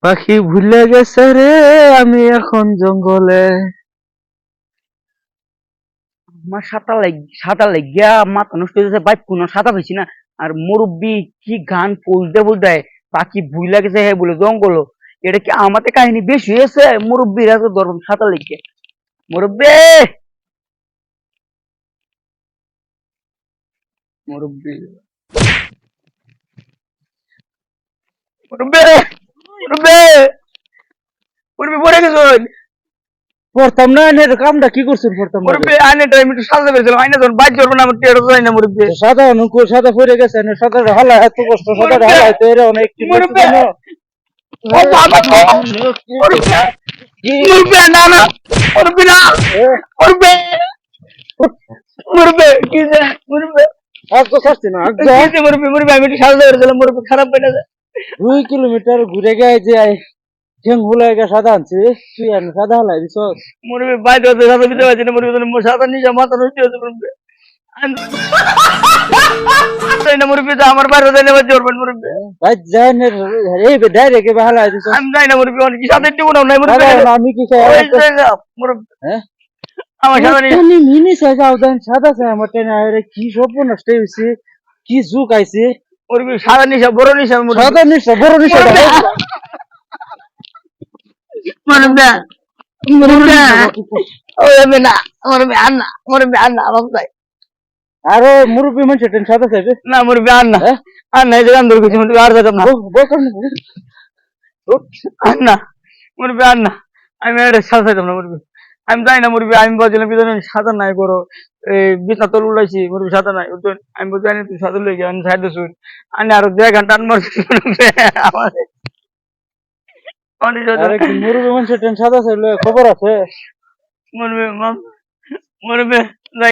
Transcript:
পাখি ভুলে গেছে রে, আমি এখন জঙ্গলে। আমার সাঁতার লাগিয়া মাথা নষ্ট হয়ে যাচ্ছে ভাই, কোনো সাঁতার পাইছি না। আর মুরব্বি কি গান বলতে বলতে পাখি ভুলে গেছে হে বলে জঙ্গল। এটা কি আমাদের কাহিনী বেশি হয়েছে? মুরব্বিরা তো ধরুন সাঁতার লাগিয়ে মুরব্বি মুরব্বি মুরব্বি মুরব্বি মুরব্বি পড়ে গেছেন। পড়তাম না, এর কামটা কি করছেন? পড়তাম না রে। মুরব্বি আইনে টাইম একটু সাজা পেয়েছিলাম, আইনে যখন বাইর করবো না আমার টেরো যায় না মুরব্বি। সাদা অনুকূল সাদা পড়ে গেছে, সাদা হালা এত কষ্ট, সাদা হালা তো এরা অনেক কি মুরব্বি ও বাবা গো, মুরব্বি মুরব্বি না না মুরব্বি না মুরব্বি মুরব্বি কি যে মুরব্বি আজ তো করছি না, কি যে মুরব্বি মুরব্বি আমি একটু সাজা পেয়েছিলাম মুরব্বি খারাপ পেটে যায়। 2 কিলোমিটার ঘুরে গিয়ে যে ঠেং হুলাই গিয়ে সাদা আনছি, তুই আর সাদা হালাই দিছ। মুরব্বি বাইরে হতে সাজা দিতে পারছি না মুরব্বি, সাজা নিজে মাথা নষ্ট হয়েছে মুরব্বি। তাই না মুরব্বি, তো আমার বাইরে হতে নেবার জোর মুরব্বি। ভাই যাই না, এই ডাইরেক্ট হালাই দিছ। আমি যাই না মুরব্বি, অনেক কি সাথে একটু কোনো নাই মুরব্বি। আমি কি চাই মুরব্বি হ্যাঁ আমার সাথে মিনি সাইজ আউদান সাদা চাই আমার টেনে আরে কি সব নষ্ট হইছে, কি জুক আইছে। মুরব্বি সাদা নিশা বড় নিশা মুরব্বি। সাদা নিশা বড় নিশা মুরব্বি মুরব্বি ওই আমি না মুরব্বি আন্না বাবুই আরে মুরব্বি মানুষ টেন সাদা চাইবে না মুরব্বি আন্না আন্না এই জায়গা দূর কিছু মুরব্বি আর যেতাম না আন্না মুরব্বি আন্না আমি এটা সাদা চাইতাম না মুরব্বি। আমি যাই না মুরব্বি, আমি বলছিলাম বিধান সাদা নাই করো এই বিছনা তল উড়াইছি মুরব্বি সাদা নাই বুঝছেন। আমি বলছি আনি তুই সাদা লই গিয়ে আমি সাইড শুন আনি আরো 2 ঘন্টা মারছি আমাদের আরে কি মুরব্বি মানুষ টেন সাদা চাইলে খবর আছে। মুরব্বি মুরব্বি